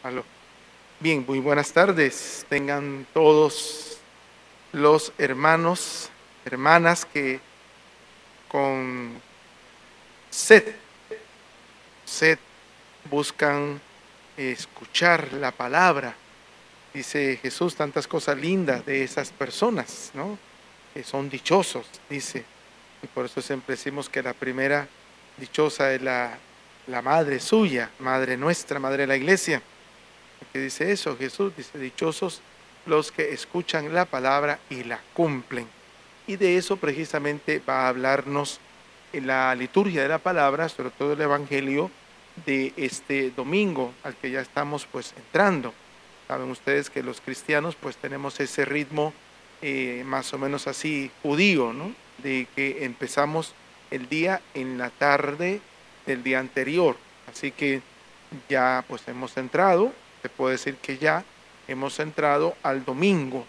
Aló. Bien, muy buenas tardes. Tengan todos los hermanos, hermanas que con sed, sed buscan escuchar la palabra. Dice Jesús tantas cosas lindas de esas personas, ¿no? Que son dichosos, dice. Y por eso siempre decimos que la primera dichosa es la madre suya, madre nuestra, madre de la iglesia. Que dice eso, Jesús dice, dichosos los que escuchan la palabra y la cumplen. Y de eso precisamente va a hablarnos en la liturgia de la palabra, sobre todo el Evangelio de este domingo al que ya estamos pues entrando. Saben ustedes que los cristianos pues tenemos ese ritmo más o menos así judío, ¿no? De que empezamos el día en la tarde del día anterior. Así que ya pues hemos entrado, se puede decir que ya hemos entrado al domingo.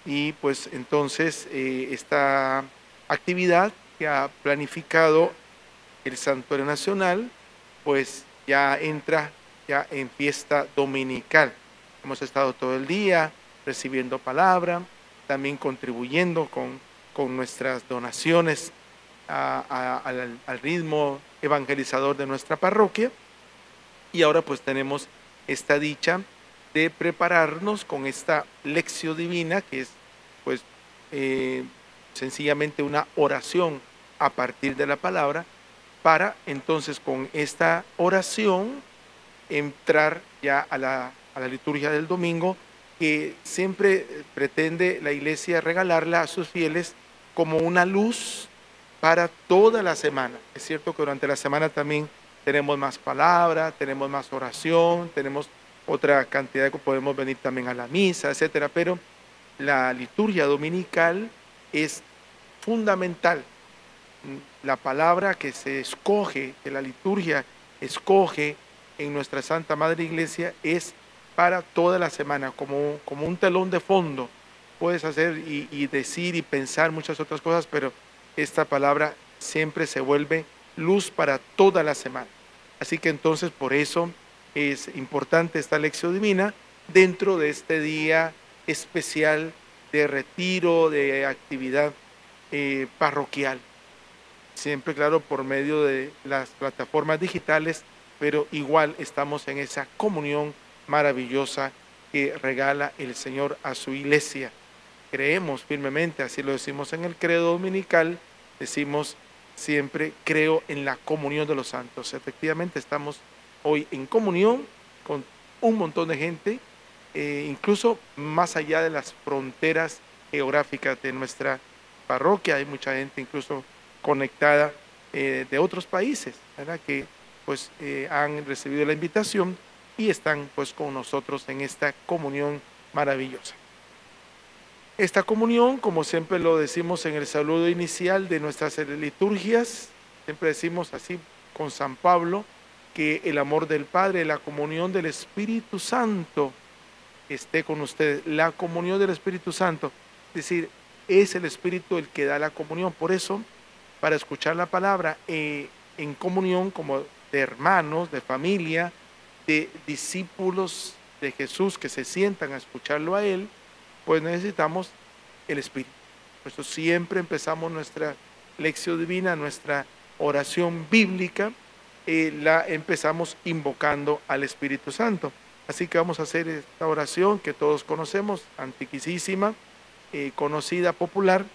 Y pues entonces esta actividad que ha planificado el Santuario Nacional, pues ya entra ya en fiesta dominical. Hemos estado todo el día recibiendo palabra, también contribuyendo con nuestras donaciones al ritmo evangelizador de nuestra parroquia. Y ahora pues tenemos esta dicha de prepararnos con esta lección divina, que es pues sencillamente una oración a partir de la palabra, para entonces con esta oración entrar ya a la liturgia del domingo, que siempre pretende la iglesia regalarla a sus fieles como una luz para toda la semana. Es cierto que durante la semana también tenemos más palabra, tenemos más oración, tenemos otra cantidad de que podemos venir también a la misa, etcétera, pero la liturgia dominical es fundamental. La palabra que se escoge, que la liturgia escoge en nuestra Santa Madre Iglesia es para toda la semana, como un telón de fondo. Puedes hacer y decir y pensar muchas otras cosas, pero esta palabra siempre se vuelve luz para toda la semana. Así que entonces por eso es importante esta lección divina dentro de este día especial de retiro, de actividad parroquial. Siempre, claro, por medio de las plataformas digitales, pero igual estamos en esa comunión maravillosa que regala el Señor a su iglesia. Creemos firmemente, así lo decimos en el credo dominical, decimos siempre, creo en la comunión de los santos. Efectivamente estamos hoy en comunión con un montón de gente, incluso más allá de las fronteras geográficas de nuestra parroquia. Hay mucha gente incluso conectada de otros países, ¿verdad? Que pues han recibido la invitación y están pues con nosotros en esta comunión maravillosa. Esta comunión, como siempre lo decimos en el saludo inicial de nuestras liturgias, siempre decimos así con San Pablo, que el amor del Padre, la comunión del Espíritu Santo esté con ustedes. La comunión del Espíritu Santo, es decir, es el Espíritu el que da la comunión. Por eso, para escuchar la palabra en comunión como de hermanos, de familia, de discípulos de Jesús que se sientan a escucharlo a Él, pues necesitamos el Espíritu. Por eso siempre empezamos nuestra lección divina, nuestra oración bíblica, la empezamos invocando al Espíritu Santo. Así que vamos a hacer esta oración que todos conocemos, antiquísima, conocida, popular,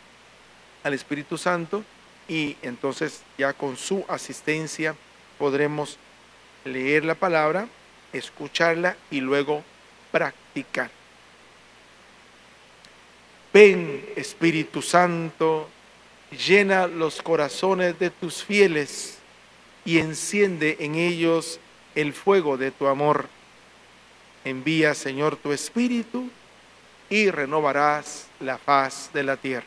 al Espíritu Santo, y entonces ya con su asistencia podremos leer la palabra, escucharla y luego practicar. Ven, Espíritu Santo, llena los corazones de tus fieles y enciende en ellos el fuego de tu amor. Envía, Señor, tu Espíritu y renovarás la faz de la tierra.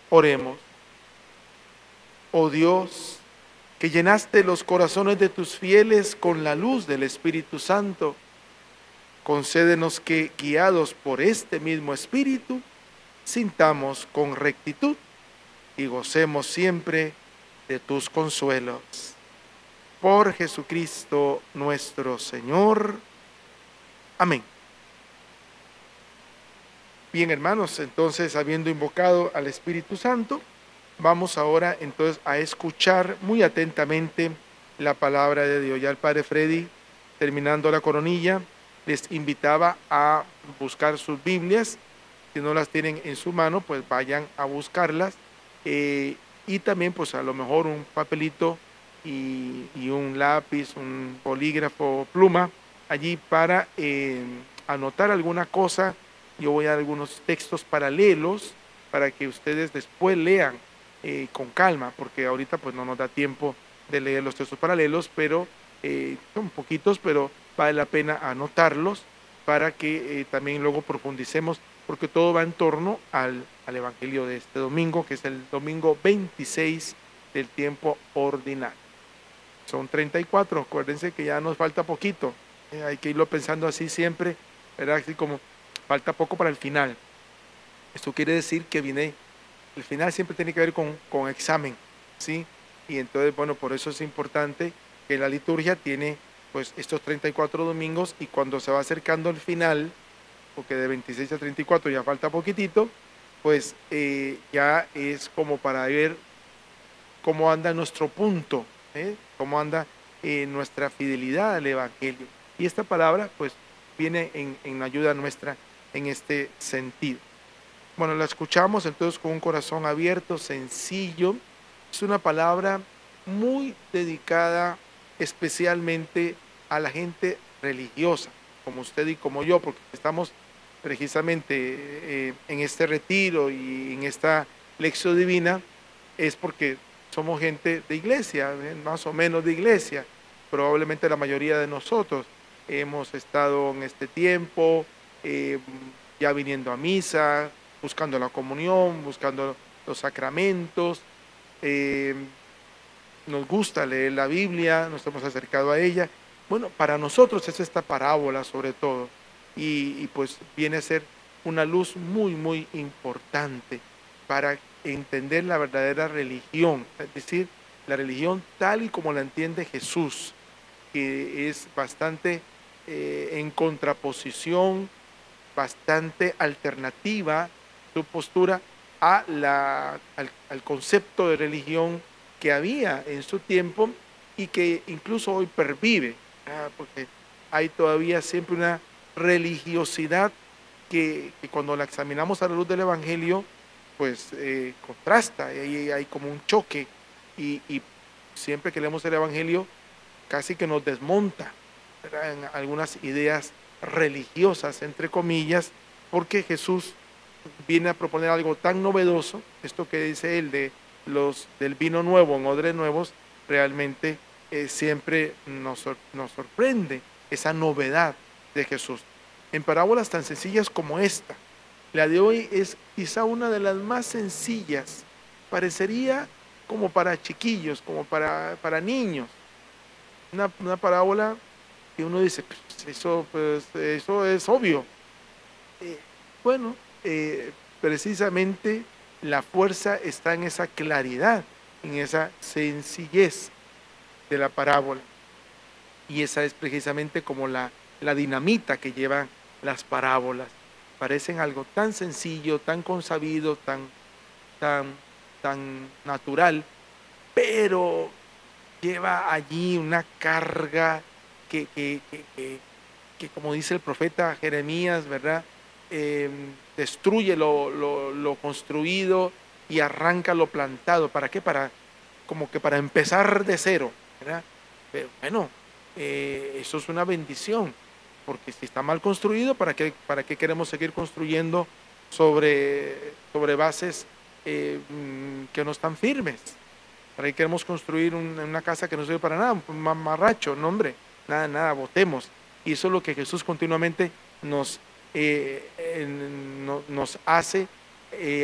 Oremos. Oh Dios, que llenaste los corazones de tus fieles con la luz del Espíritu Santo, concédenos que, guiados por este mismo Espíritu, sintamos con rectitud y gocemos siempre de tus consuelos. Por Jesucristo nuestro Señor. Amén. Bien, hermanos, entonces, habiendo invocado al Espíritu Santo, vamos ahora entonces a escuchar muy atentamente la palabra de Dios. Ya el Padre Freddy, terminando la coronilla, les invitaba a buscar sus Biblias. Si no las tienen en su mano, pues vayan a buscarlas. Y también, pues a lo mejor un papelito y un lápiz, un bolígrafo, pluma, allí para anotar alguna cosa. Yo voy a dar algunos textos paralelos para que ustedes después lean con calma, porque ahorita pues no nos da tiempo de leer los textos paralelos, pero son poquitos, pero vale la pena anotarlos para que también luego profundicemos, porque todo va en torno al Evangelio de este domingo, que es el domingo 26 del tiempo ordinario. Son 34, acuérdense que ya nos falta poquito, hay que irlo pensando así siempre, ¿verdad? Así como falta poco para el final. Esto quiere decir que el final siempre tiene que ver con examen, ¿sí? Y entonces, bueno, por eso es importante que la liturgia tiene pues estos 34 domingos, y cuando se va acercando el final, porque de 26 a 34 ya falta poquitito, pues ya es como para ver cómo anda nuestro punto, cómo anda nuestra fidelidad al Evangelio. Y esta palabra pues viene en ayuda nuestra en este sentido. Bueno, la escuchamos entonces con un corazón abierto, sencillo. Es una palabra muy dedicada especialmente a la gente religiosa, como usted y como yo, porque estamos precisamente en este retiro y en esta lección divina, es porque somos gente de iglesia, más o menos de iglesia. Probablemente la mayoría de nosotros hemos estado en este tiempo, ya viniendo a misa, buscando la comunión, buscando los sacramentos. Nos gusta leer la Biblia, nos hemos acercado a ella. Bueno, para nosotros es esta parábola sobre todo, y pues viene a ser una luz muy, muy importante para entender la verdadera religión, es decir, la religión tal y como la entiende Jesús, que es bastante en contraposición, bastante alternativa su postura al concepto de religión que había en su tiempo y que incluso hoy pervive, porque hay todavía siempre una religiosidad que cuando la examinamos a la luz del Evangelio, pues contrasta, y hay como un choque, y siempre que leemos el Evangelio casi que nos desmonta, ¿verdad?, en algunas ideas religiosas, entre comillas, porque Jesús viene a proponer algo tan novedoso. Esto que dice él del vino nuevo en odres nuevos, realmente siempre nos sorprende esa novedad de Jesús. En parábolas tan sencillas como esta, la de hoy es quizá una de las más sencillas, parecería como para chiquillos, como para niños, una parábola que uno dice, pues, eso es obvio. Eh, bueno, precisamente la fuerza está en esa claridad, en esa sencillez de la parábola. Y esa es precisamente como la dinamita que llevan las parábolas. Parecen algo tan sencillo, tan consabido, tan, tan natural, pero lleva allí una carga que como dice el profeta Jeremías, ¿verdad? Destruye lo construido y arranca lo plantado. ¿Para qué? Como que para empezar de cero, ¿verdad? Pero bueno, eso es una bendición, porque si está mal construido, para qué queremos seguir construyendo sobre bases que no están firmes? ¿Para qué queremos construir una casa que no sirve para nada? Un mamarracho, no, hombre, nada, botemos. Y eso es lo que Jesús continuamente nos hace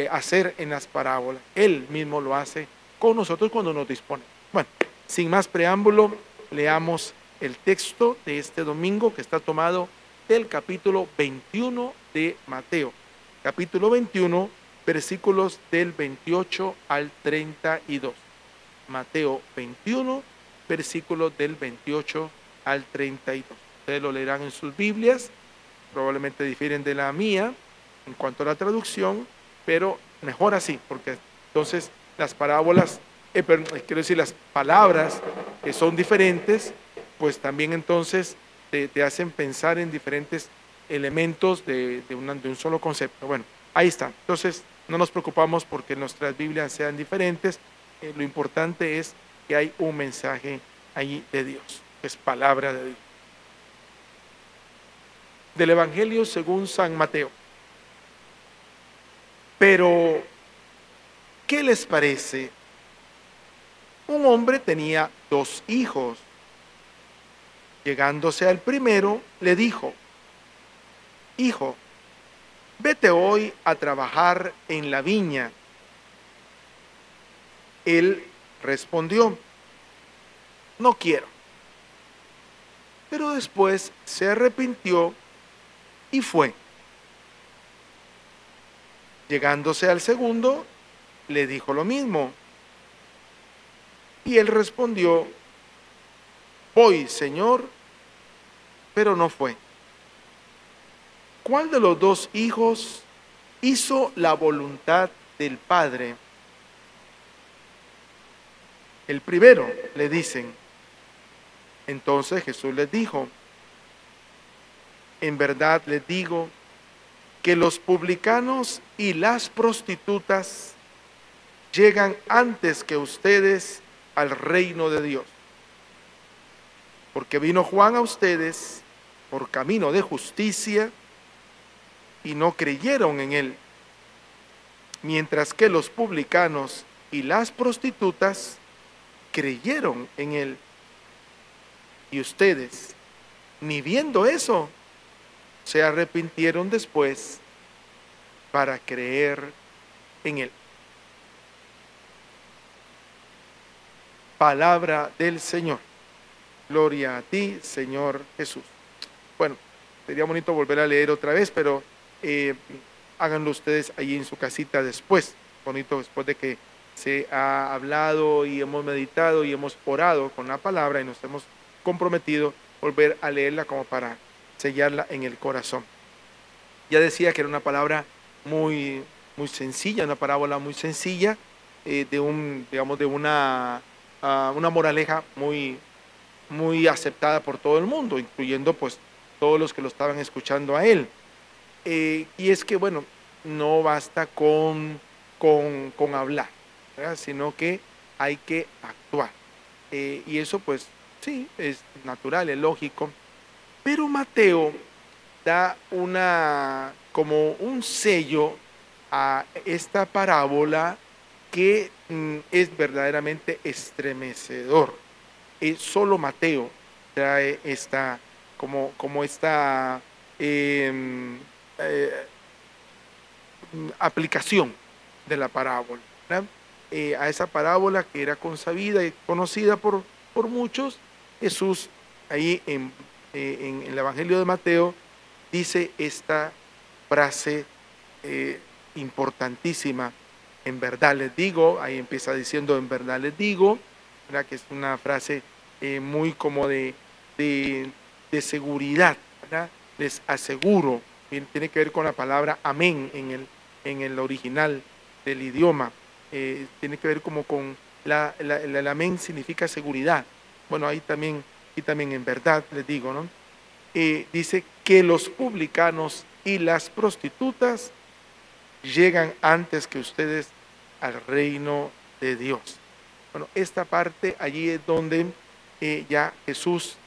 hacer en las parábolas. Él mismo lo hace con nosotros cuando nos dispone. Bueno, sin más preámbulo, leamos el texto de este domingo, que está tomado del capítulo 21 de Mateo. Capítulo 21, versículos del 28 al 32. Mateo 21, versículos del 28 al 32. Ustedes lo leerán en sus Biblias. probablemente difieren de la mía en cuanto a la traducción, pero mejor así, porque entonces las parábolas, quiero decir, las palabras que son diferentes, pues también entonces te hacen pensar en diferentes elementos de un solo concepto. Bueno, ahí está. Entonces, no nos preocupamos porque nuestras Biblias sean diferentes. Lo importante es que hay un mensaje ahí de Dios, es palabra de Dios. Del Evangelio según San Mateo. Pero, ¿qué les parece? Un hombre tenía 2 hijos. Llegándose al primero, le dijo: Hijo, vete hoy a trabajar en la viña. Él respondió: No quiero. Pero después se arrepintió y fue. Llegándose al segundo, le dijo lo mismo. Y él respondió: Voy, Señor, pero no fue. ¿Cuál de los 2 hijos hizo la voluntad del Padre? El primero, le dicen. Entonces Jesús les dijo: En verdad les digo que los publicanos y las prostitutas llegan antes que ustedes al reino de Dios. Porque vino Juan a ustedes por camino de justicia y no creyeron en él, mientras que los publicanos y las prostitutas creyeron en él. Y ustedes, ni viendo eso, se arrepintieron después para creer en él. Palabra del Señor. Gloria a ti, Señor Jesús. Bueno, sería bonito volver a leer otra vez, pero háganlo ustedes allí en su casita después. Bonito después de que se ha hablado y hemos meditado y hemos orado con la palabra y nos hemos comprometido volver a leerla como para sellarla en el corazón. Ya decía que era una palabra muy sencilla, una parábola muy sencilla, de una moraleja muy aceptada por todo el mundo, incluyendo pues todos los que lo estaban escuchando a él. Y es que, bueno, no basta con hablar, ¿verdad? Sino que hay que actuar. Y eso pues sí, es natural, es lógico. Pero Mateo da como un sello a esta parábola que es verdaderamente estremecedor. Solo Mateo trae esta aplicación de la parábola, a esa parábola que era consabida y conocida por muchos. Jesús ahí en el Evangelio de Mateo dice esta frase importantísima: en verdad les digo. Ahí empieza diciendo: en verdad les digo, ¿verdad? Que es una frase muy como de seguridad, ¿verdad? Les aseguro. Tiene que ver con la palabra amén en el original del idioma. Tiene que ver como con el amén significa seguridad. Bueno, ahí también en verdad les digo, ¿no? Dice que los publicanos y las prostitutas llegan antes que ustedes al reino de Dios. Bueno, esta parte allí es donde ya Jesús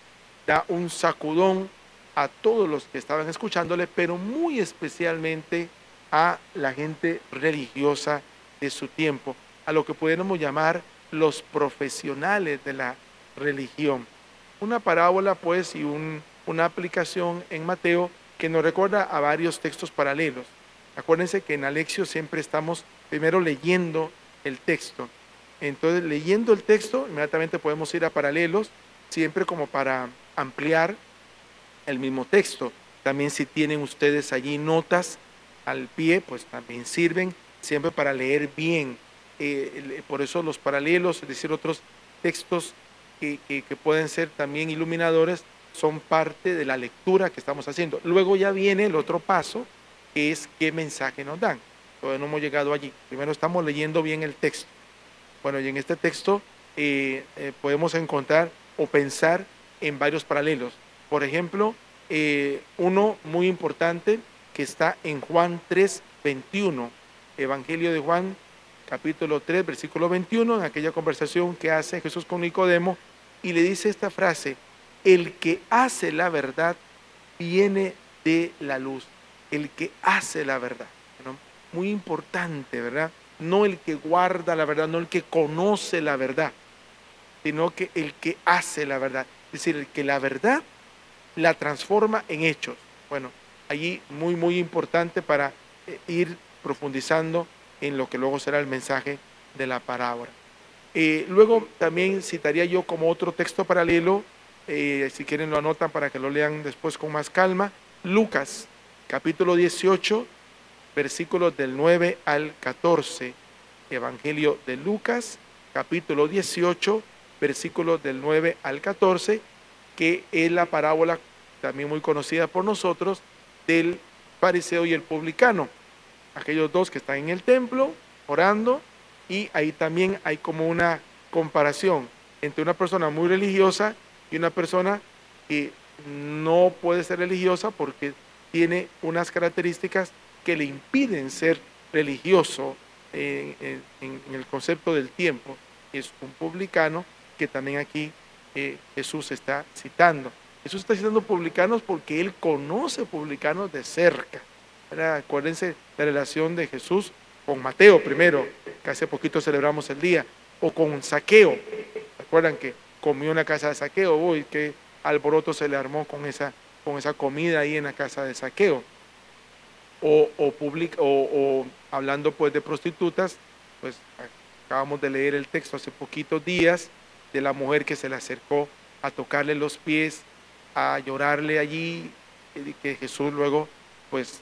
da un sacudón a todos los que estaban escuchándole, pero muy especialmente a la gente religiosa de su tiempo, a lo que pudiéramos llamar los profesionales de la religión. Una parábola pues y una aplicación en Mateo que nos recuerda a varios textos paralelos. Acuérdense que en Alexio siempre estamos primero leyendo el texto. Entonces, leyendo el texto, inmediatamente podemos ir a paralelos, siempre como para ampliar el mismo texto. También si tienen ustedes allí notas al pie, pues también sirven siempre para leer bien. Por eso los paralelos, es decir, otros textos que pueden ser también iluminadores, son parte de la lectura que estamos haciendo. Luego ya viene el otro paso, que es qué mensaje nos dan. Todavía no hemos llegado allí. Primero estamos leyendo bien el texto. Bueno, y en este texto podemos encontrar o pensar en varios paralelos. Por ejemplo, uno muy importante que está en Juan 3:21, Evangelio de Juan, capítulo 3, versículo 21, en aquella conversación que hace Jesús con Nicodemo, y le dice esta frase: el que hace la verdad viene de la luz, el que hace la verdad. ¿No? Muy importante, ¿verdad? No el que guarda la verdad, no el que conoce la verdad, sino que el que hace la verdad. Es decir, el que la verdad la transforma en hechos. Bueno, allí muy importante para ir profundizando en lo que luego será el mensaje de la parábola. Luego también citaría yo como otro texto paralelo, si quieren lo anotan para que lo lean después con más calma, Lucas, capítulo 18, versículos del 9 al 14. Evangelio de Lucas, capítulo 18, versículos del 9 al 14, que es la parábola también muy conocida por nosotros del fariseo y el publicano. Aquellos dos que están en el templo orando, y ahí también hay como una comparación entre una persona muy religiosa y una persona que no puede ser religiosa porque tiene unas características que le impiden ser religioso en el concepto del tiempo. Es un publicano que también aquí Jesús está citando. Jesús está citando publicanos porque él conoce publicanos de cerca. Acuérdense la relación de Jesús con Mateo primero, que hace poquito celebramos el día, o con Zaqueo. ¿Recuerdan que comió en la casa de Zaqueo? Uy, qué alboroto se le armó con esa comida ahí en la casa de Zaqueo. O hablando pues de prostitutas, pues acabamos de leer el texto hace poquitos días de la mujer que se le acercó a tocarle los pies, a llorarle allí, y que Jesús luego pues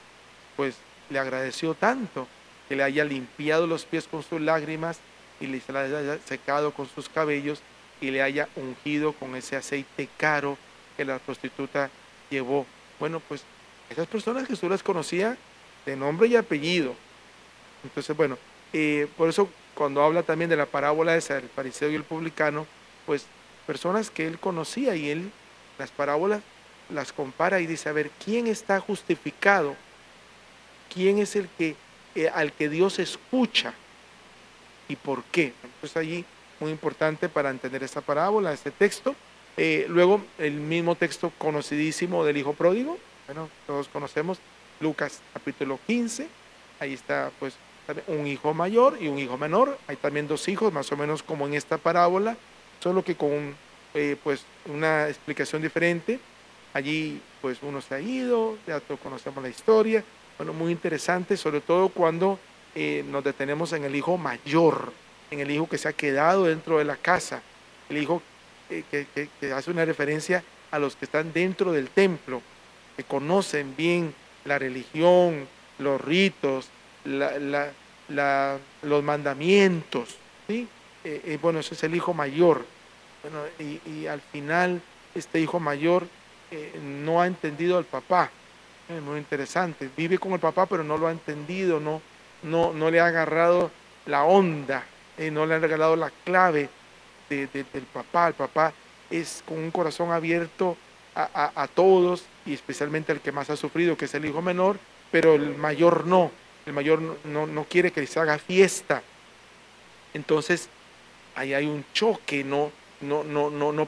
le agradeció tanto que le haya limpiado los pies con sus lágrimas y le haya secado con sus cabellos y le haya ungido con ese aceite caro que la prostituta llevó. Bueno, pues esas personas Jesús las conocía de nombre y apellido. Entonces, bueno, por eso cuando habla también de la parábola esa del fariseo y el publicano, pues personas que él conocía, y él las parábolas las compara y dice, a ver, ¿quién está justificado? ¿Quién es el que al que Dios escucha y por qué? Entonces allí muy importante para entender esta parábola, este texto. Luego el mismo texto conocidísimo del hijo pródigo, bueno, todos conocemos Lucas capítulo 15, ahí está pues un hijo mayor y un hijo menor, hay también dos hijos más o menos como en esta parábola, solo que con pues una explicación diferente. Allí pues uno se ha ido, ya todos conocemos la historia. Bueno, muy interesante, sobre todo cuando nos detenemos en el hijo mayor, en el hijo que se ha quedado dentro de la casa, el hijo que hace una referencia a los que están dentro del templo, que conocen bien la religión, los ritos, los mandamientos, ¿sí? Bueno, ese es el hijo mayor. Bueno, y al final este hijo mayor no ha entendido al papá. Muy interesante, vive con el papá pero no lo ha entendido, no le ha agarrado la onda, no le ha regalado la clave del papá. El papá es con un corazón abierto a todos y especialmente al que más ha sufrido, que es el hijo menor, pero el mayor no no quiere que se haga fiesta. Entonces ahí hay un choque, no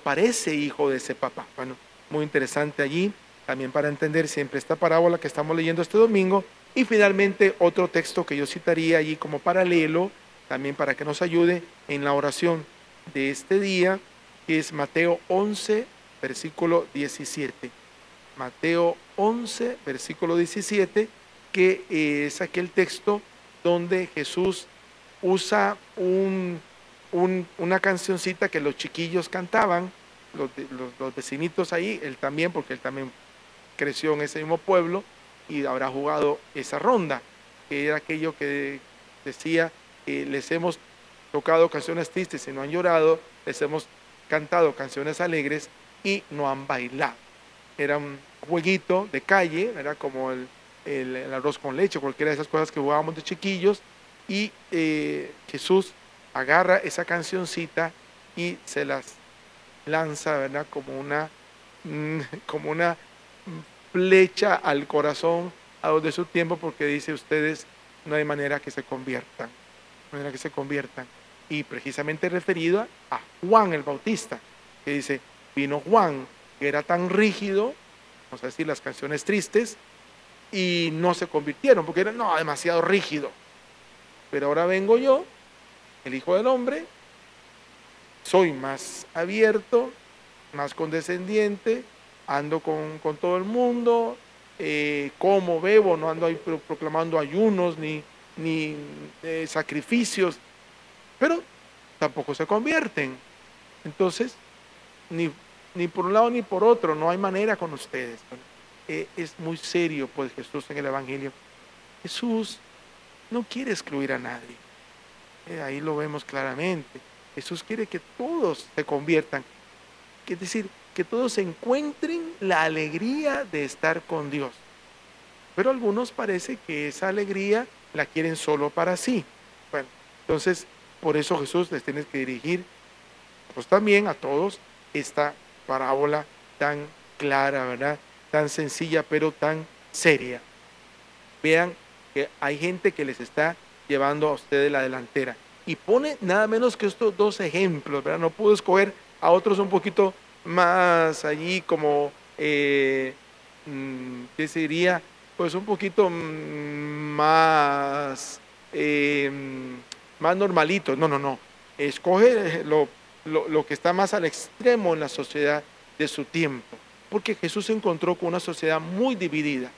parece hijo de ese papá. Bueno, muy interesante allí, también para entender siempre esta parábola que estamos leyendo este domingo. Y finalmente otro texto que yo citaría allí como paralelo, también para que nos ayude en la oración de este día, que es Mateo 11, versículo 17. Mateo 11, versículo 17, que es aquel texto donde Jesús usa una cancioncita que los chiquillos cantaban, los vecinitos ahí, él también, porque él también creció en ese mismo pueblo y habrá jugado esa ronda, que era aquello que decía, les hemos tocado canciones tristes y no han llorado, les hemos cantado canciones alegres y no han bailado. era un jueguito de calle, era como el arroz con leche, cualquiera de esas cosas que jugábamos de chiquillos, y Jesús agarra esa cancioncita y se las lanza, ¿verdad? Como una flecha al corazón a los de su tiempo, porque dice: ustedes no hay manera que se conviertan, no hay manera que se conviertan. Y precisamente referido a Juan el Bautista, que dice: vino Juan, que era tan rígido, vamos a decir, las canciones tristes, y no se convirtieron, porque era demasiado rígido. Pero ahora vengo yo, el Hijo del Hombre, soy más abierto, más condescendiente, ando con todo el mundo, como, bebo, no ando ahí proclamando ayunos ni sacrificios, pero tampoco se convierten. Entonces, ni por un lado ni por otro, no hay manera con ustedes. Es muy serio, pues, Jesús en el Evangelio. Jesús no quiere excluir a nadie. Ahí lo vemos claramente. Jesús quiere que todos se conviertan, es decir, que todos encuentren la alegría de estar con Dios. Pero a algunos parece que esa alegría la quieren solo para sí. Bueno, entonces por eso Jesús les tiene que dirigir, pues también a todos, esta parábola tan clara, ¿verdad? Tan sencilla, pero tan seria. Vean que hay gente que les está llevando a ustedes la delantera. Y pone nada menos que estos dos ejemplos, ¿verdad? No puedo escoger a otros un poquito más allí como, ¿qué se diría? Pues un poquito más, más normalitos. No. Escoge lo que está más al extremo en la sociedad de su tiempo. Porque Jesús se encontró con una sociedad muy dividida.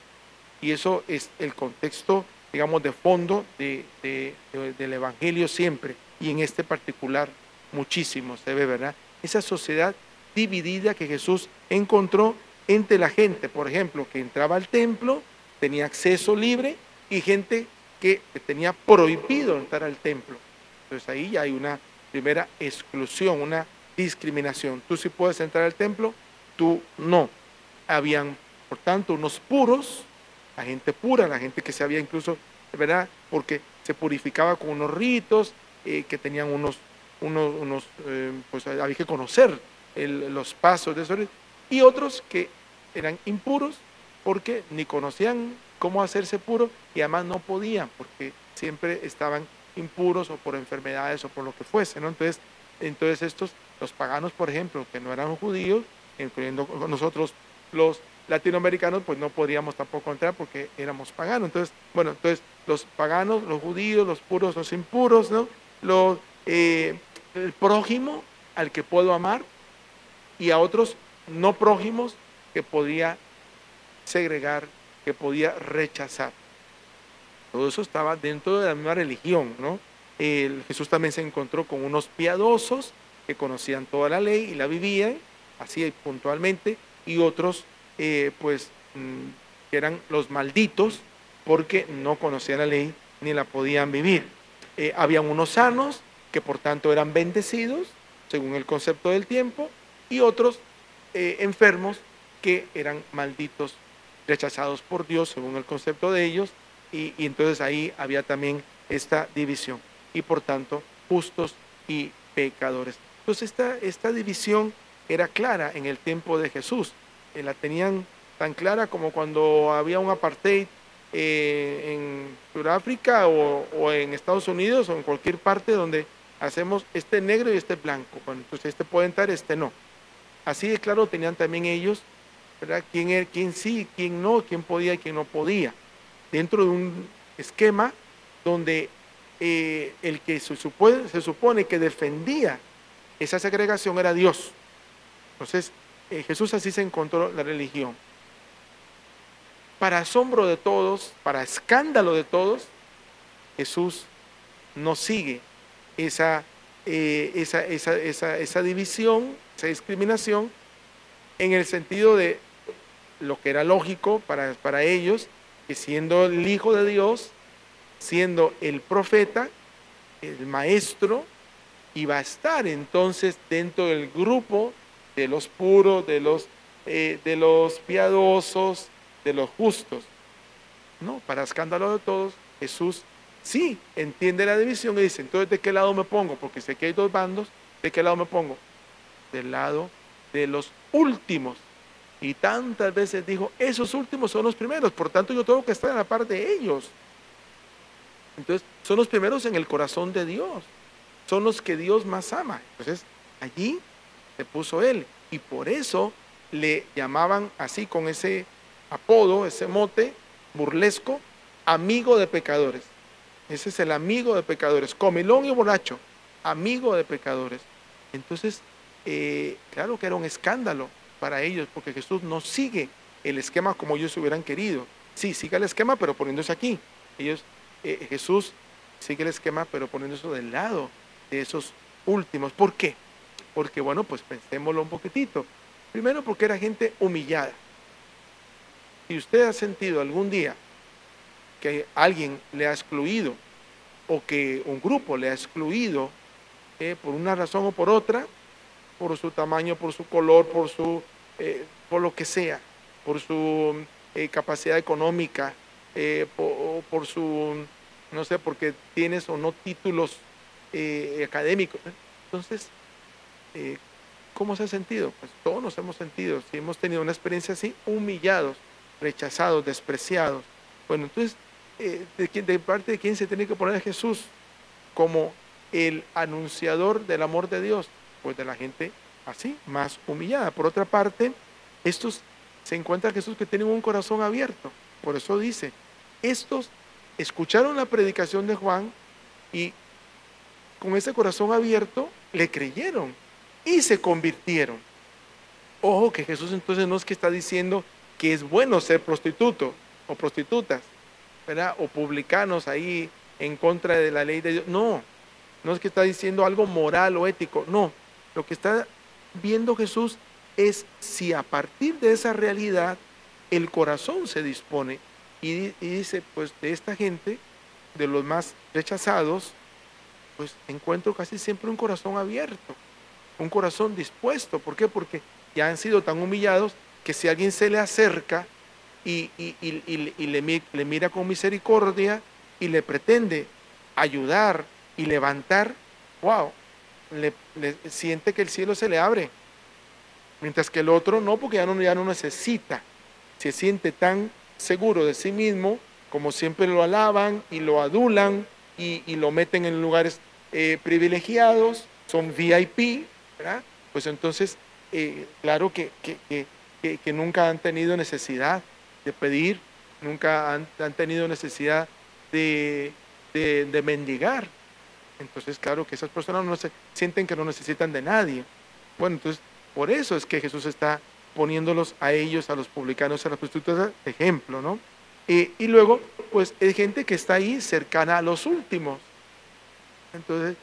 Y eso es el contexto, digamos, de fondo del Evangelio siempre, y en este particular muchísimo se ve, ¿verdad? Esa sociedad dividida que Jesús encontró entre la gente, por ejemplo, que entraba al templo, tenía acceso libre, y gente que tenía prohibido entrar al templo. Entonces ahí ya hay una primera exclusión, una discriminación. Tú sí puedes entrar al templo, tú no. Habían, por tanto, unos puros, la gente pura, la gente que se había incluso, ¿verdad? Porque se purificaba con unos ritos que tenían pues había que conocer los pasos de esos ritos, y otros que eran impuros porque ni conocían cómo hacerse puros, y además no podían porque siempre estaban impuros o por enfermedades o por lo que fuese, ¿no? Entonces estos, los paganos, por ejemplo, que no eran judíos, incluyendo nosotros los latinoamericanos, pues no podríamos tampoco entrar porque éramos paganos. Entonces los paganos, los judíos, los puros, los impuros, ¿no? El prójimo al que puedo amar, y a otros no prójimos que podía segregar, que podía rechazar. Todo eso estaba dentro de la misma religión, ¿no? Jesús también se encontró con unos piadosos que conocían toda la ley y la vivían así puntualmente, y otros pues que eran los malditos porque no conocían la ley ni la podían vivir. Habían unos sanos que por tanto eran bendecidos según el concepto del tiempo, y otros enfermos que eran malditos, rechazados por Dios según el concepto de ellos, y entonces ahí había también esta división, y por tanto justos y pecadores. Entonces esta división era clara en el tiempo de Jesús. La tenían tan clara como cuando había un apartheid en Sudáfrica o en Estados Unidos o en cualquier parte donde hacemos este negro y este blanco. Bueno, entonces este puede entrar, este no. Así de claro tenían también ellos, ¿verdad? Quién sí, quién no, quién podía y quién no podía. Dentro de un esquema donde el que se supone que defendía esa segregación era Dios. Entonces, Jesús así se encontró la religión. Para asombro de todos, para escándalo de todos, Jesús no sigue esa división, esa discriminación, en el sentido de lo que era lógico para ellos, que siendo el Hijo de Dios, siendo el profeta, el maestro, iba a estar entonces dentro del grupo de los puros, de los de los piadosos, de los justos. No, para escándalo de todos, Jesús sí entiende la división y dice, entonces, ¿de qué lado me pongo? Porque sé que hay dos bandos, ¿de qué lado me pongo? Del lado de los últimos. Y tantas veces dijo, esos últimos son los primeros, por tanto yo tengo que estar a la par de ellos. Entonces, son los primeros en el corazón de Dios, son los que Dios más ama. Entonces, allí se puso él, y por eso le llamaban así, con ese apodo, ese mote burlesco, amigo de pecadores. Ese es el amigo de pecadores, comilón y borracho, amigo de pecadores. Entonces, claro que era un escándalo para ellos, porque Jesús no sigue el esquema como ellos hubieran querido. Sí, sigue el esquema, pero poniéndose aquí. Jesús sigue el esquema, pero poniéndose del lado de esos últimos. ¿Por qué? Porque, bueno, pues pensémoslo un poquitito. Primero, porque era gente humillada. Si usted ha sentido algún día que alguien le ha excluido, o que un grupo le ha excluido, por una razón o por otra, por su tamaño, por su color, por lo que sea, por su capacidad económica, por su, no sé, porque tienes o no títulos académicos. Entonces, eh, ¿cómo se ha sentido? Pues todos nos hemos sentido, si hemos tenido una experiencia así, humillados, rechazados, despreciados. Bueno, entonces, ¿de parte de quién se tiene que poner a Jesús como el anunciador del amor de Dios? Pues de la gente así, más humillada. Por otra parte, estos se encuentra Jesús que tienen un corazón abierto. Por eso dice, estos escucharon la predicación de Juan y con ese corazón abierto le creyeron y se convirtieron. Ojo que Jesús entonces no es que está diciendo que es bueno ser prostituto o prostitutas, ¿verdad? O publicanos ahí en contra de la ley de Dios. No, no es que está diciendo algo moral o ético, no. Lo que está viendo Jesús es si a partir de esa realidad el corazón se dispone y dice, pues de esta gente, de los más rechazados, pues encuentro casi siempre un corazón abierto, un corazón dispuesto. ¿Por qué? Porque ya han sido tan humillados que si alguien se le acerca y le mira con misericordia y le pretende ayudar y levantar, wow, le siente que el cielo se le abre. Mientras que el otro no, porque ya no necesita. Se siente tan seguro de sí mismo, como siempre lo alaban y lo adulan y lo meten en lugares privilegiados, son VIP, ¿verdad? Pues entonces, claro que nunca han tenido necesidad de pedir, nunca han tenido necesidad de mendigar. Entonces, claro que esas personas no se sienten que no necesitan de nadie. Bueno, entonces, por eso es que Jesús está poniéndolos a ellos, a los publicanos, a las prostitutas, de ejemplo, ¿no? Y luego, pues, hay gente que está ahí cercana a los últimos. Entonces,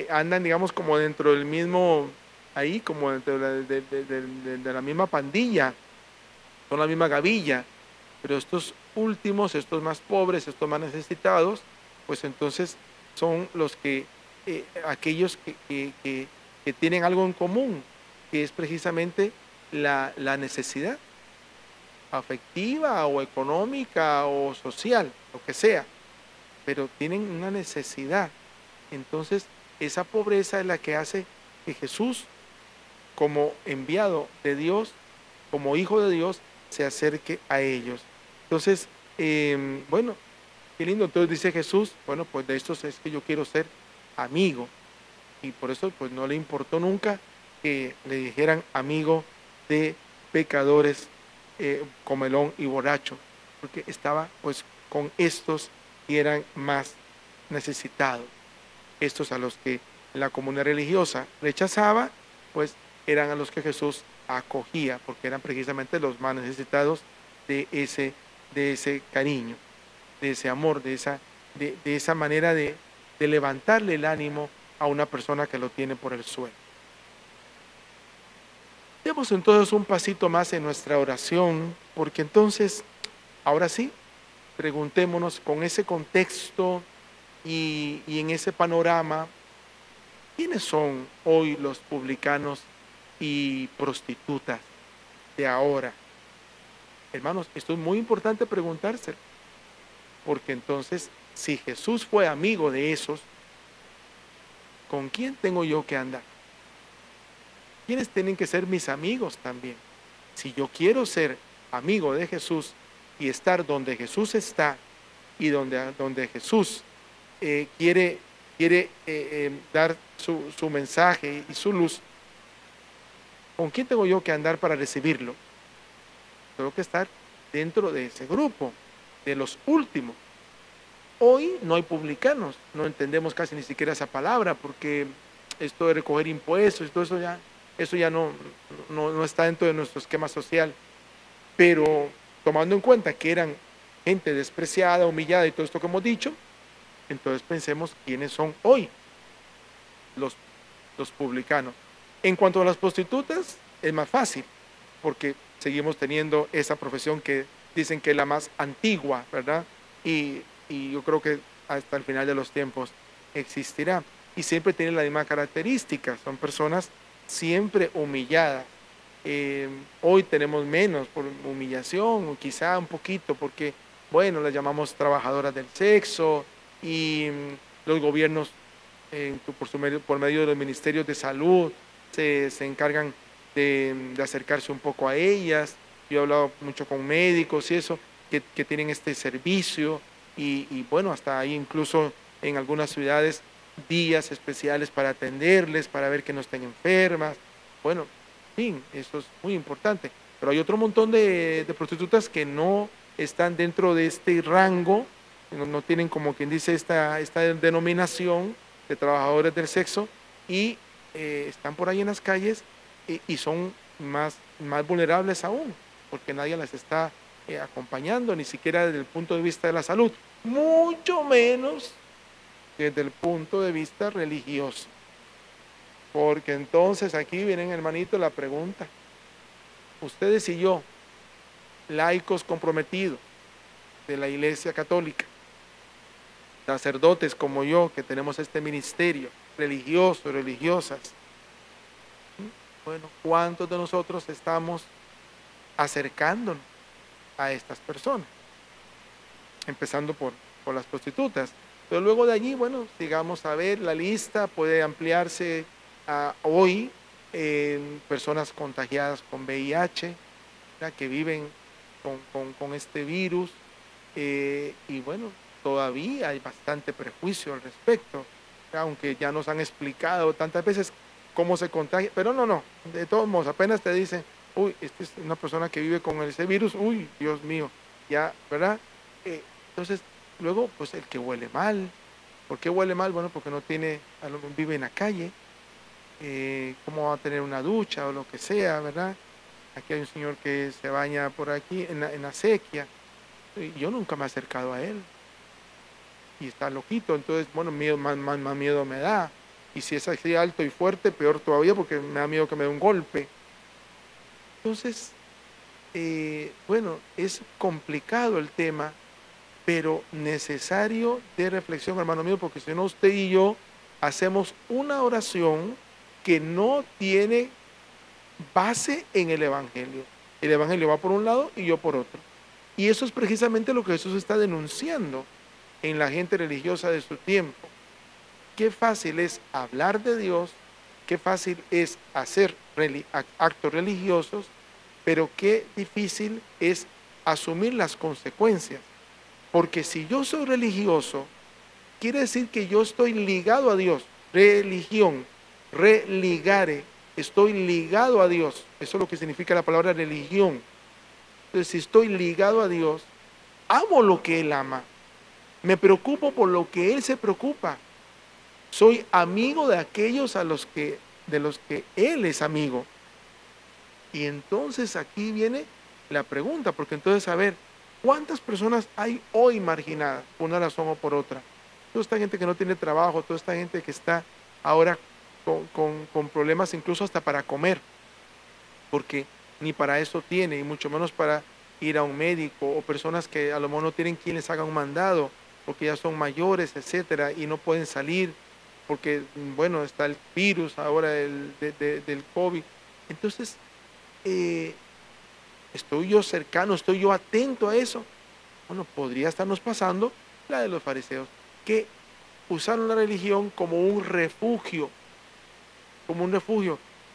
andan, digamos, como dentro del mismo, ahí, como dentro de la misma pandilla, son la misma gavilla. Pero estos últimos, estos más pobres, estos más necesitados, pues entonces son los que, aquellos que tienen algo en común, que es precisamente la necesidad afectiva o económica o social, lo que sea, pero tienen una necesidad. Entonces, esa pobreza es la que hace que Jesús, como enviado de Dios, como hijo de Dios, se acerque a ellos. Entonces, bueno, qué lindo. Entonces dice Jesús, bueno, pues de estos es que yo quiero ser amigo. Y por eso, pues no le importó nunca que le dijeran amigo de pecadores, comelón y borracho, porque estaba pues con estos que eran más necesitados. Estos a los que la comunidad religiosa rechazaba, pues eran a los que Jesús acogía, porque eran precisamente los más necesitados de ese cariño, de ese amor, de esa manera de levantarle el ánimo a una persona que lo tiene por el suelo. Demos entonces un pasito más en nuestra oración, porque entonces, ahora sí, preguntémonos con ese contexto y en ese panorama, ¿quiénes son hoy los publicanos y prostitutas? de ahora? Hermanos, esto es muy importante preguntárselo, porque entonces, si Jesús fue amigo de esos, ¿con quién tengo yo que andar? ¿Quiénes tienen que ser mis amigos también? Si yo quiero ser amigo de Jesús y estar donde Jesús está y donde Jesús quiere dar su mensaje y su luz, ¿con quién tengo yo que andar para recibirlo? Tengo que estar dentro de ese grupo, de los últimos. Hoy no hay publicanos, no entendemos casi ni siquiera esa palabra, porque esto de recoger impuestos y todo eso ya no está dentro de nuestro esquema social. Pero tomando en cuenta que eran gente despreciada, humillada y todo esto que hemos dicho, entonces pensemos quiénes son hoy los, los publicanos. En cuanto a las prostitutas, es más fácil, porque seguimos teniendo esa profesión que dicen que es la más antigua, ¿verdad? Y yo creo que hasta el final de los tiempos existirá. Y siempre tienen la misma característica, son personas siempre humilladas. Hoy tenemos menos por humillación, o quizá un poquito, porque, bueno, las llamamos trabajadoras del sexo y los gobiernos, por medio de los ministerios de salud, se encargan de acercarse un poco a ellas. Yo he hablado mucho con médicos y eso, que tienen este servicio y bueno, hasta hay incluso en algunas ciudades días especiales para atenderles, para ver que no estén enfermas. Bueno, sí, eso es muy importante. Pero hay otro montón de prostitutas que no están dentro de este rango, no tienen como quien dice esta denominación de trabajadores del sexo y están por ahí en las calles y son más vulnerables aún, porque nadie las está acompañando, ni siquiera desde el punto de vista de la salud, mucho menos desde el punto de vista religioso. Porque entonces aquí vienen, hermanito, la pregunta. Ustedes y yo, laicos comprometidos de la Iglesia Católica, sacerdotes como yo, que tenemos este ministerio, religiosos, religiosas, bueno, ¿cuántos de nosotros estamos acercándonos a estas personas? Empezando por las prostitutas. Pero luego de allí, bueno, sigamos a ver, la lista puede ampliarse a hoy personas contagiadas con VIH, ¿verdad? Que viven con este virus y bueno, todavía hay bastante prejuicio al respecto, aunque ya nos han explicado tantas veces cómo se contagia, pero no, de todos modos, apenas te dicen, uy, esta es una persona que vive con ese virus, uy, Dios mío, ya, ¿verdad? Entonces, luego, pues el que huele mal. ¿Por qué huele mal? Bueno, porque no tiene, vive en la calle. ¿Cómo va a tener una ducha o lo que sea, verdad? Aquí hay un señor que se baña por aquí en la sequía. Y yo nunca me he acercado a él. Y está loquito, entonces, bueno, más miedo me da. Y si es así alto y fuerte, peor todavía porque me da miedo que me dé un golpe. Entonces, bueno, es complicado el tema, pero necesario de reflexión, hermano mío, porque si no usted y yo hacemos una oración que no tiene base en el Evangelio. El Evangelio va por un lado y yo por otro. Y eso es precisamente lo que Jesús está denunciando en la gente religiosa de su tiempo. Qué fácil es hablar de Dios, qué fácil es hacer actos religiosos, pero qué difícil es asumir las consecuencias. Porque si yo soy religioso, quiere decir que yo estoy ligado a Dios. Religión, religare, estoy ligado a Dios. Eso es lo que significa la palabra religión. Entonces, si estoy ligado a Dios, amo lo que Él ama. Me preocupo por lo que Él se preocupa. Soy amigo de aquellos de los que Él es amigo. Y entonces aquí viene la pregunta, porque entonces, a ver, ¿cuántas personas hay hoy marginadas por una razón o por otra? Toda esta gente que no tiene trabajo, toda esta gente que está ahora con problemas incluso hasta para comer, porque ni para eso tiene, y mucho menos para ir a un médico, o personas que a lo mejor no tienen quien les haga un mandado, porque ya son mayores, etcétera, y no pueden salir, porque, bueno, está el virus ahora del COVID. Entonces, ¿Estoy yo cercano? ¿Estoy yo atento a eso? Bueno, podría estarnos pasando la de los fariseos, que usaron la religión como un refugio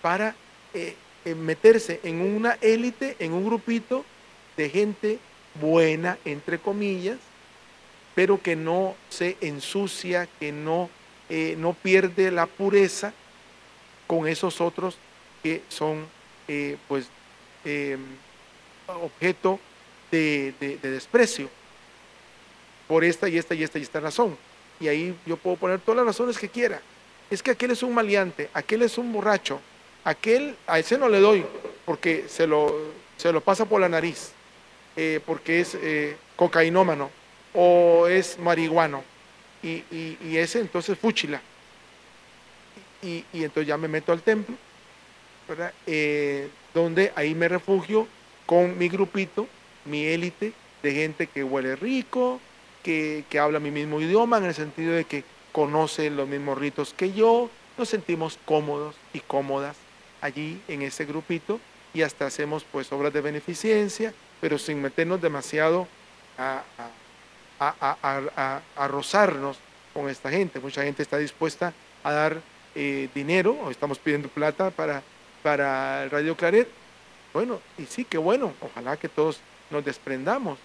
para meterse en una élite, en un grupito de gente buena, entre comillas, pero que no se ensucia, que no pierde la pureza con esos otros que son pues eh, objeto de desprecio por esta y esta y esta y esta razón. Y ahí yo puedo poner todas las razones que quiera. Es que aquel es un maleante, aquel es un borracho, a ese no le doy porque se lo pasa por la nariz, porque es cocainómano o es marihuano y ese entonces fúchila. Y entonces ya me meto al templo, ¿verdad? Donde ahí me refugio con mi grupito, mi élite de gente que huele rico, que habla mi mismo idioma, en el sentido de que conoce los mismos ritos que yo, nos sentimos cómodos y cómodas allí en ese grupito y hasta hacemos pues obras de beneficencia, pero sin meternos demasiado a, a rozarnos con esta gente. Mucha gente está dispuesta a dar dinero, o estamos pidiendo plata para el Radio Claret. Bueno, y sí, qué bueno, ojalá que todos nos desprendamos,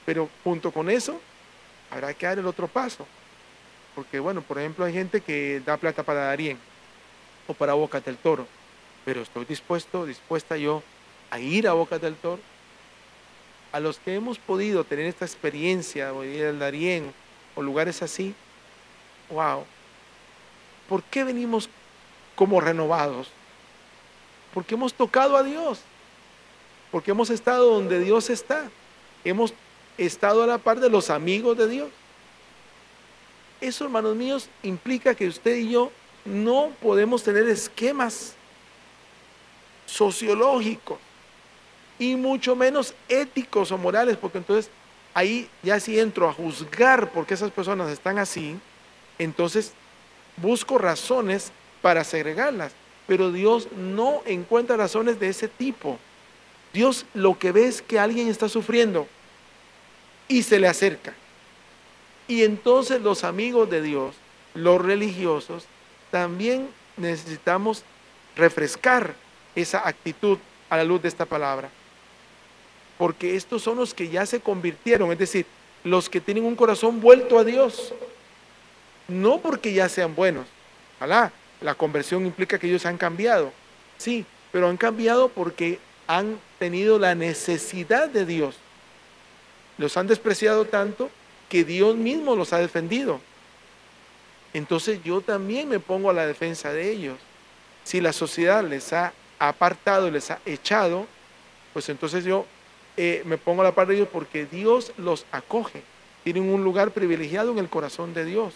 pero junto con eso habrá que dar el otro paso, porque bueno, por ejemplo, hay gente que da plata para Darién o para Bocas del Toro, pero estoy dispuesta yo a ir a Bocas del Toro. A los que hemos podido tener esta experiencia, o ir al Darién o lugares así, wow, ¿por qué venimos como renovados? Porque hemos tocado a Dios, porque hemos estado donde Dios está, hemos estado a la par de los amigos de Dios. Eso, hermanos míos, implica que usted y yo no podemos tener esquemas sociológicos y mucho menos éticos o morales, porque entonces ahí ya si entro a juzgar por qué esas personas están así, entonces busco razones para segregarlas, pero Dios no encuentra razones de ese tipo. Dios lo que ve es que alguien está sufriendo y se le acerca. Y entonces los amigos de Dios, los religiosos, también necesitamos refrescar esa actitud a la luz de esta palabra. Porque estos son los que ya se convirtieron, es decir, los que tienen un corazón vuelto a Dios. No porque ya sean buenos. Ojalá, la conversión implica que ellos han cambiado. Sí, pero han cambiado porque han tenido la necesidad de Dios. Los han despreciado tanto que Dios mismo los ha defendido. Entonces yo también me pongo a la defensa de ellos. Si la sociedad les ha apartado, les ha echado, pues entonces yo me pongo a la par de ellos porque Dios los acoge. Tienen un lugar privilegiado en el corazón de Dios.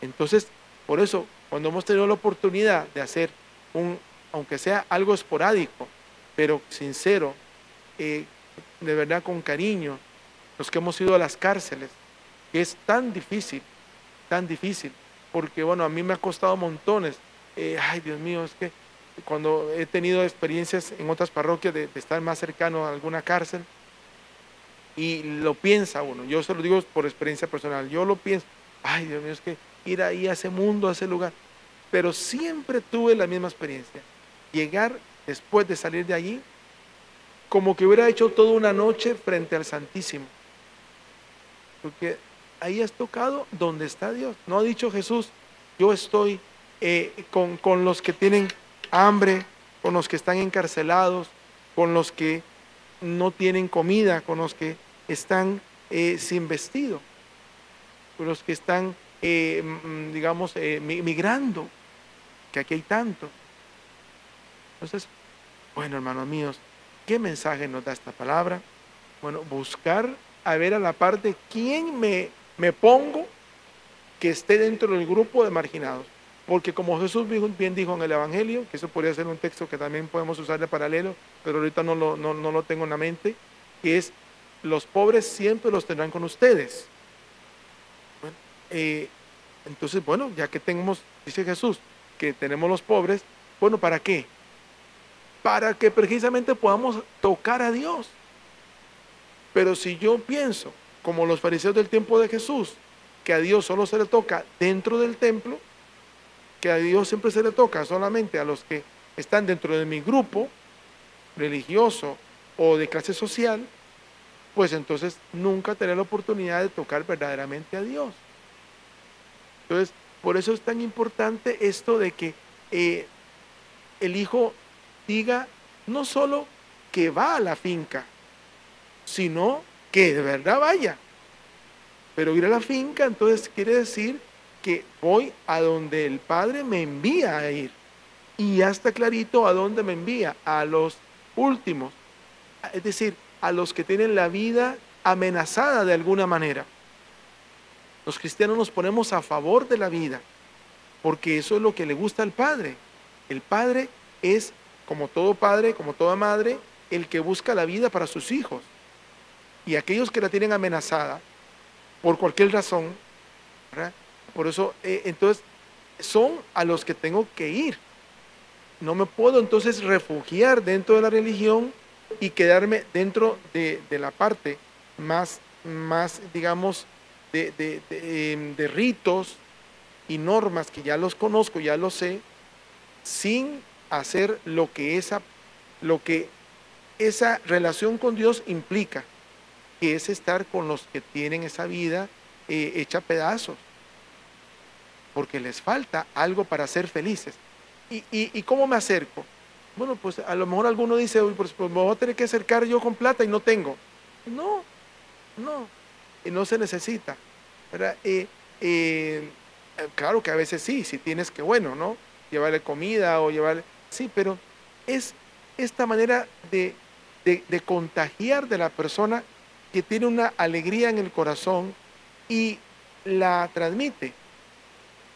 Entonces, por eso, cuando hemos tenido la oportunidad de hacer aunque sea algo esporádico, pero sincero, de verdad con cariño, los que hemos ido a las cárceles, que es tan difícil, porque bueno, a mí me ha costado montones. Ay, Dios mío, es que cuando he tenido experiencias en otras parroquias de estar más cercano a alguna cárcel, y lo piensa uno, yo se lo digo por experiencia personal, yo lo pienso, ay, Dios mío, es que ir ahí a ese mundo, a ese lugar, pero siempre tuve la misma experiencia, llegar después de salir de allí, como que hubiera hecho toda una noche frente al Santísimo, porque ahí has tocado donde está Dios. No ha dicho Jesús, yo estoy con los que tienen hambre, con los que están encarcelados, con los que no tienen comida, con los que están sin vestido, con los que están, digamos, migrando, que aquí hay tanto. Entonces, bueno, hermanos míos, ¿qué mensaje nos da esta palabra? Bueno, buscar a ver a la parte quién me pongo que esté dentro del grupo de marginados. Porque como Jesús bien dijo en el Evangelio, que eso podría ser un texto que también podemos usar de paralelo, pero ahorita no lo tengo en la mente, que es, los pobres siempre los tendrán con ustedes. Bueno, entonces, bueno, ya que tenemos, dice Jesús, que tenemos los pobres, bueno, ¿para qué? para que precisamente podamos tocar a Dios. Pero si yo pienso, como los fariseos del tiempo de Jesús, que a Dios solo se le toca dentro del templo, que a Dios siempre se le toca solamente a los que están dentro de mi grupo religioso o de clase social, pues entonces nunca tendré la oportunidad de tocar verdaderamente a Dios. Entonces, por eso es tan importante esto de que el hijo diga no solo que va a la finca, sino que de verdad vaya. Pero ir a la finca entonces quiere decir que voy a donde el Padre me envía a ir. Y ya está clarito a dónde me envía, a los últimos, es decir, a los que tienen la vida amenazada de alguna manera. Los cristianos nos ponemos a favor de la vida, porque eso es lo que le gusta al Padre. El Padre es, como todo padre, como toda madre, el que busca la vida para sus hijos. Y aquellos que la tienen amenazada, por cualquier razón, ¿verdad? Por eso, entonces, son a los que tengo que ir. No me puedo entonces refugiar dentro de la religión y quedarme dentro de la parte más digamos, de ritos y normas que ya los conozco, ya los sé, sin hacer lo que esa relación con Dios implica, que es estar con los que tienen esa vida hecha pedazos, porque les falta algo para ser felices. ¿Y cómo me acerco? Bueno, pues a lo mejor alguno dice, uy, pues me voy a tener que acercar yo con plata y no tengo. No, no, y no se necesita, ¿verdad? Claro que a veces sí, si tienes que, bueno, ¿no? Llevarle comida o llevarle, sí, pero es esta manera de contagiar de la persona que tiene una alegría en el corazón y la transmite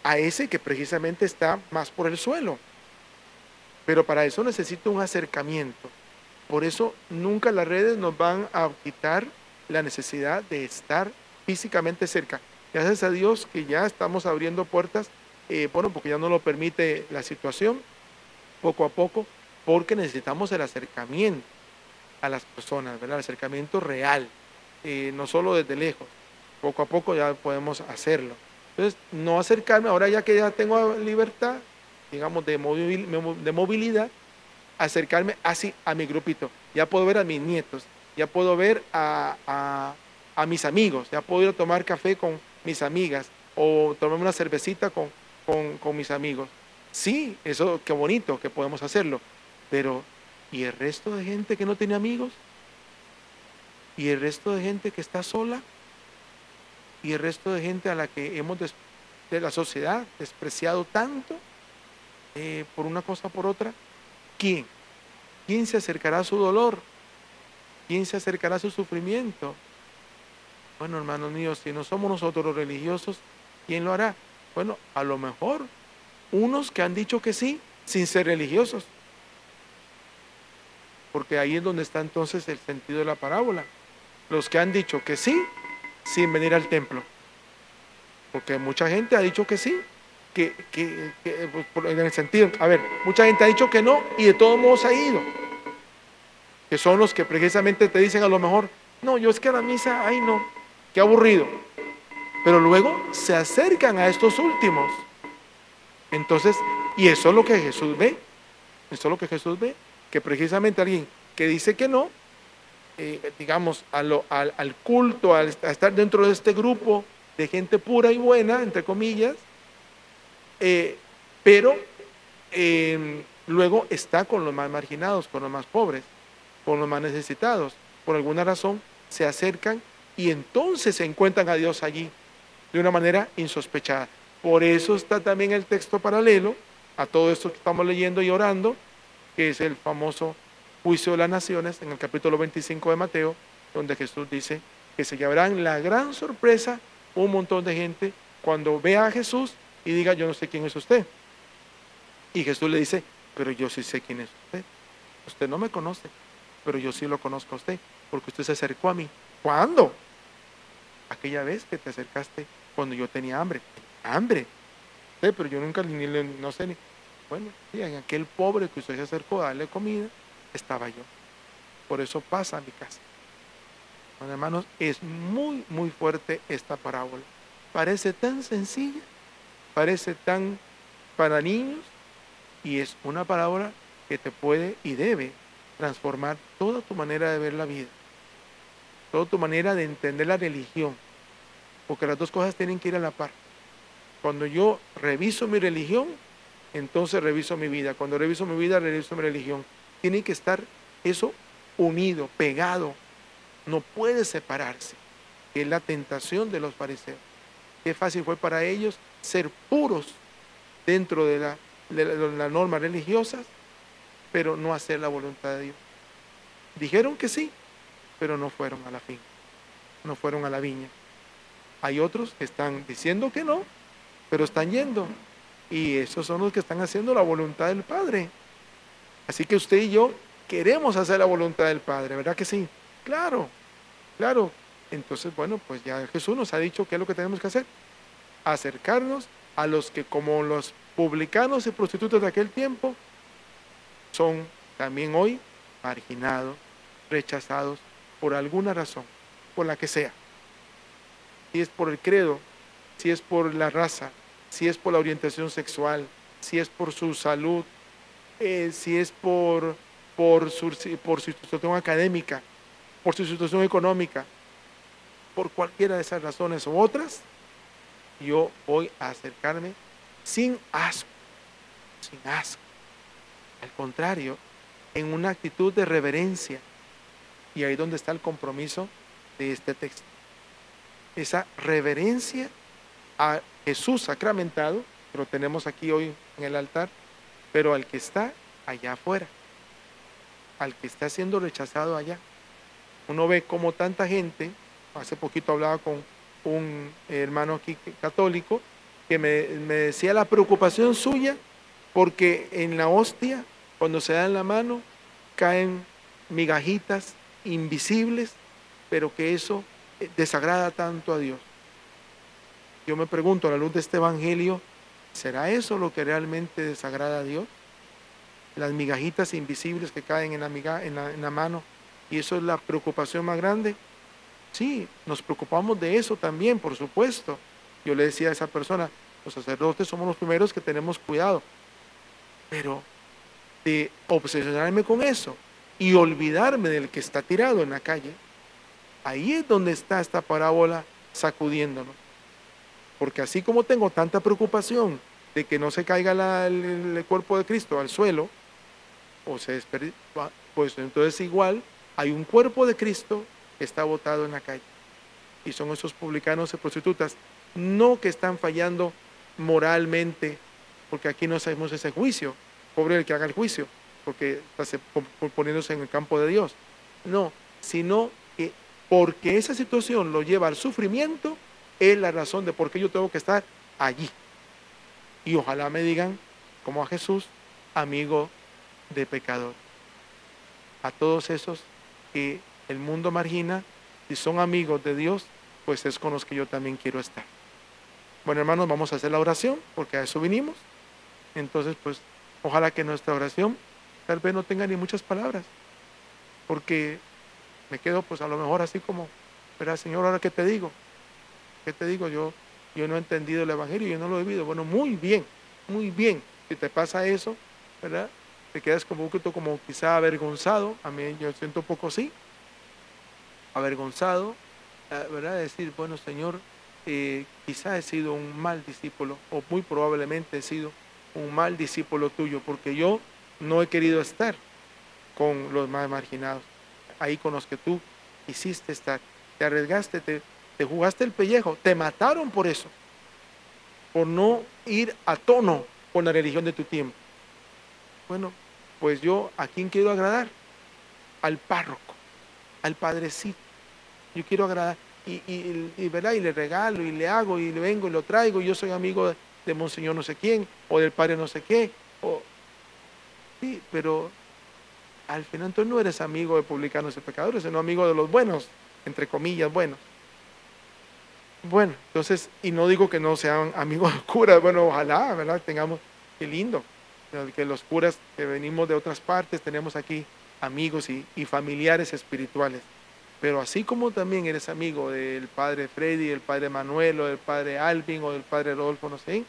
a ese que precisamente está más por el suelo. Pero para eso necesito un acercamiento. Por eso nunca las redes nos van a quitar la necesidad de estar físicamente cerca. Gracias a Dios que ya estamos abriendo puertas, bueno, porque ya no lo permite la situación, poco a poco, porque necesitamos el acercamiento a las personas, ¿verdad? El acercamiento real, no solo desde lejos. Poco a poco ya podemos hacerlo. Entonces, no acercarme, ahora ya que ya tengo libertad, digamos, de movilidad, acercarme así a mi grupito. Ya puedo ver a mis nietos, ya puedo ver a mis amigos, ya puedo ir a tomar café con mis amigas o tomarme una cervecita con mis amigos. Sí, eso qué bonito que podemos hacerlo, pero ¿y el resto de gente que no tiene amigos? ¿Y el resto de gente que está sola? ¿Y el resto de gente a la que hemos de la sociedad despreciado tanto por una cosa o por otra? ¿Quién? ¿Quién se acercará a su dolor? ¿Quién se acercará a su sufrimiento? Bueno, hermanos míos, si no somos nosotros los religiosos, ¿quién lo hará? Bueno, a lo mejor unos que han dicho que sí, sin ser religiosos. Porque ahí es donde está entonces el sentido de la parábola. Los que han dicho que sí, sin venir al templo. Porque mucha gente ha dicho que sí, en el sentido, a ver, mucha gente ha dicho que no y de todos modos ha ido. Que son los que precisamente te dicen a lo mejor, no, yo es que a la misa, ay no, qué aburrido. Pero luego se acercan a estos últimos. Entonces, y eso es lo que Jesús ve. Eso es lo que Jesús ve. Que precisamente alguien que dice que no, digamos, al culto, a estar dentro de este grupo de gente pura y buena, entre comillas, pero luego está con los más marginados, con los más pobres, con los más necesitados. Por alguna razón se acercan y entonces se encuentran a Dios allí de una manera insospechada. Por eso está también el texto paralelo a todo esto que estamos leyendo y orando, que es el famoso juicio de las naciones en el capítulo 25 de Mateo, donde Jesús dice que se llevarán la gran sorpresa un montón de gente cuando vea a Jesús y diga, yo no sé quién es usted. Y Jesús le dice, pero yo sí sé quién es usted. Usted no me conoce, pero yo sí lo conozco a usted, porque usted se acercó a mí. ¿Cuándo? Aquella vez que te acercaste cuando yo tenía hambre. Hambre. Sí, pero yo nunca no sé ni. Bueno, sí, en aquel pobre que usted se acercó a darle comida, estaba yo. Por eso pasa a mi casa. Bueno, hermanos, es muy, muy fuerte esta parábola. Parece tan sencilla, parece tan para niños, y es una parábola que te puede y debe transformar toda tu manera de ver la vida, toda tu manera de entender la religión, porque las dos cosas tienen que ir a la par. Cuando yo reviso mi religión, entonces reviso mi vida. Cuando reviso mi vida, reviso mi religión. Tiene que estar eso unido, pegado. No puede separarse. Es la tentación de los fariseos. Qué fácil fue para ellos ser puros dentro de las normas religiosas, pero no hacer la voluntad de Dios. Dijeron que sí, pero no fueron a la finca, no fueron a la viña. Hay otros que están diciendo que no, pero están yendo. Y esos son los que están haciendo la voluntad del Padre. Así que usted y yo queremos hacer la voluntad del Padre, ¿verdad que sí? Claro, claro. Entonces, bueno, pues ya Jesús nos ha dicho qué es lo que tenemos que hacer. Acercarnos a los que, como los publicanos y prostitutas de aquel tiempo, son también hoy marginados, rechazados por alguna razón, por la que sea. Si es por el credo, si es por la raza, si es por la orientación sexual, si es por su salud, si es por su situación académica, por su situación económica, por cualquiera de esas razones u otras, yo voy a acercarme sin asco, sin asco. Al contrario, en una actitud de reverencia. Y ahí es donde está el compromiso de este texto. Esa reverencia a Jesús sacramentado, que lo tenemos aquí hoy en el altar, pero al que está allá afuera, al que está siendo rechazado allá. Uno ve como tanta gente, hace poquito hablaba con un hermano aquí católico, que me decía la preocupación suya, porque en la hostia, cuando se da en la mano, caen migajitas invisibles, pero que eso desagrada tanto a Dios. Yo me pregunto, a la luz de este evangelio, ¿será eso lo que realmente desagrada a Dios? Las migajitas invisibles que caen en la mano, y eso es la preocupación más grande. Sí, nos preocupamos de eso también, por supuesto. Yo le decía a esa persona, los sacerdotes somos los primeros que tenemos cuidado, pero de obsesionarme con eso y olvidarme del que está tirado en la calle, ahí es donde está esta parábola sacudiéndonos. Porque así como tengo tanta preocupación de que no se caiga el cuerpo de Cristo al suelo, o se desperdicie, pues entonces igual hay un cuerpo de Cristo que está botado en la calle. Y son esos publicanos y prostitutas, no que están fallando moralmente, porque aquí no hacemos ese juicio, pobre el que haga el juicio, porque está poniéndose en el campo de Dios. No, sino que porque esa situación lo lleva al sufrimiento, es la razón de por qué yo tengo que estar allí. Y ojalá me digan, como a Jesús, amigo de pecador. A todos esos que el mundo margina, si son amigos de Dios, pues es con los que yo también quiero estar. Bueno, hermanos, vamos a hacer la oración, porque a eso vinimos. Entonces, pues, ojalá que nuestra oración tal vez no tenga ni muchas palabras, porque me quedo, pues, a lo mejor así como, pero Señor, ¿ahora qué te digo? ¿Qué te digo? Yo no he entendido el Evangelio, yo no lo he vivido. Bueno, muy bien, muy bien. Si te pasa eso, ¿verdad? Te quedas como un poquito, como quizá avergonzado. A mí yo siento un poco así, avergonzado, ¿verdad? Decir, bueno, Señor, quizá he sido un mal discípulo, o muy probablemente he sido un mal discípulo tuyo, porque yo no he querido estar con los más marginados, ahí con los que tú quisiste estar. Te arriesgaste, te jugaste el pellejo, te mataron por eso, por no ir a tono con la religión de tu tiempo. Bueno, pues yo, ¿a quién quiero agradar? Al párroco, al padrecito. Yo quiero agradar, ¿verdad? Y le regalo, y le hago, y le vengo, y lo traigo, y yo soy amigo de Monseñor no sé quién, o del padre no sé qué, sí, pero al final tú no eres amigo de publicanos y pecadores, sino amigo de los buenos, entre comillas, buenos. Bueno, entonces, y no digo que no sean amigos de curas, bueno, ojalá, ¿verdad? Tengamos, qué lindo, que los curas que venimos de otras partes tenemos aquí amigos y familiares espirituales. Pero así como también eres amigo del padre Freddy, del padre Manuel, o del padre Alvin, o del padre Rodolfo, no sé,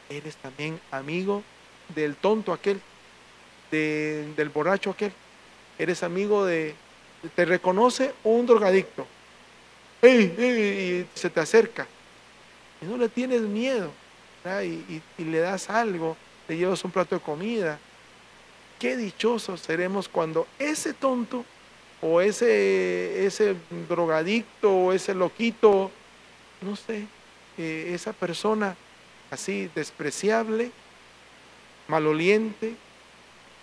eres también amigo del tonto aquel, del borracho aquel. Eres amigo te reconoce un drogadicto. ¡Ey, ey! Y se te acerca. Y no le tienes miedo, ¿verdad? Y le das algo, le llevas un plato de comida. Qué dichosos seremos cuando ese tonto o ese drogadicto o ese loquito, no sé, esa persona así despreciable, maloliente,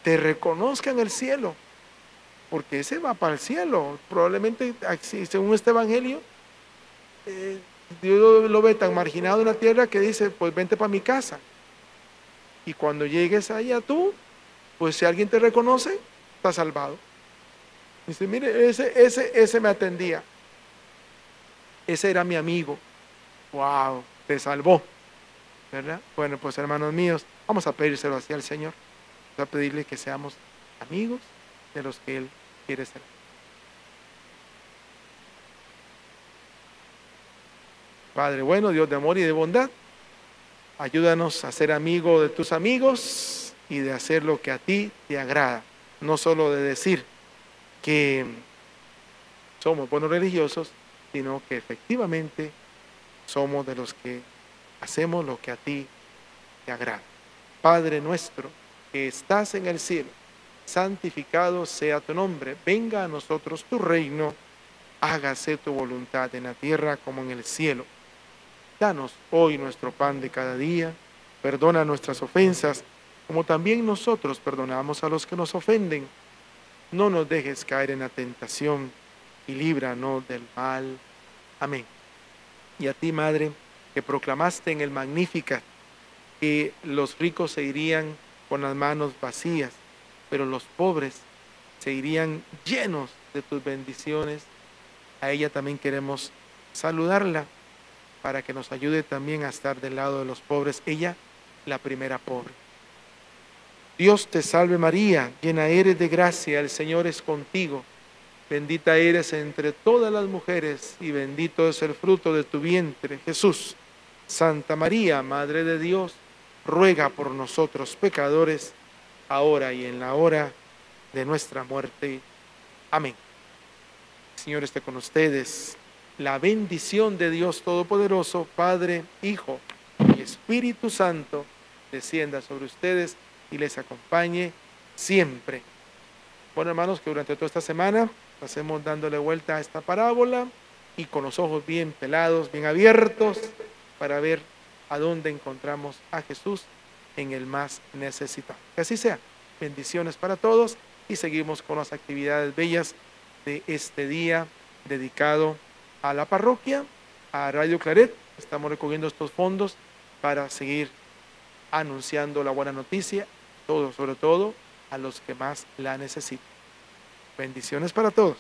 te reconozca en el cielo, porque ese va para el cielo. Probablemente, según este evangelio, Dios lo ve tan marginado en la tierra que dice, pues vente para mi casa. Y cuando llegues allá tú, pues si alguien te reconoce, está salvado. Dice, mire, ese me atendía. Ese era mi amigo. Wow, te salvó, ¿verdad? Bueno, pues hermanos míos, vamos a pedírselo así al Señor. Vamos a pedirle que seamos amigos de los que Él quiere ser. Padre bueno, Dios de amor y de bondad, ayúdanos a ser amigos de tus amigos y de hacer lo que a ti te agrada. No solo de decir que somos buenos religiosos, sino que efectivamente somos de los que hacemos lo que a ti te agrada. Padre nuestro que estás en el cielo, santificado sea tu nombre, venga a nosotros tu reino, hágase tu voluntad en la tierra como en el cielo. Danos hoy nuestro pan de cada día, perdona nuestras ofensas, como también nosotros perdonamos a los que nos ofenden. No nos dejes caer en la tentación y líbranos del mal. Amén. Y a ti, Madre, que proclamaste en el Magnificat que los ricos se irían con las manos vacías, pero los pobres se irían llenos de tus bendiciones. A ella también queremos saludarla para que nos ayude también a estar del lado de los pobres. Ella, la primera pobre. Dios te salve María, llena eres de gracia, el Señor es contigo. Bendita eres entre todas las mujeres y bendito es el fruto de tu vientre, Jesús. Santa María, Madre de Dios, ruega por nosotros pecadores, ahora y en la hora de nuestra muerte. Amén. El Señor esté con ustedes. La bendición de Dios Todopoderoso, Padre, Hijo y Espíritu Santo, descienda sobre ustedes y les acompañe siempre. Bueno, hermanos, que durante toda esta semana pasemos dándole vuelta a esta parábola y con los ojos bien pelados, bien abiertos, para ver a dónde encontramos a Jesús en el más necesitado. Que así sea. Bendiciones para todos y seguimos con las actividades bellas de este día dedicado a la parroquia, a Radio Claret. Estamos recogiendo estos fondos para seguir anunciando la buena noticia, sobre todo a los que más la necesitan. Bendiciones para todos.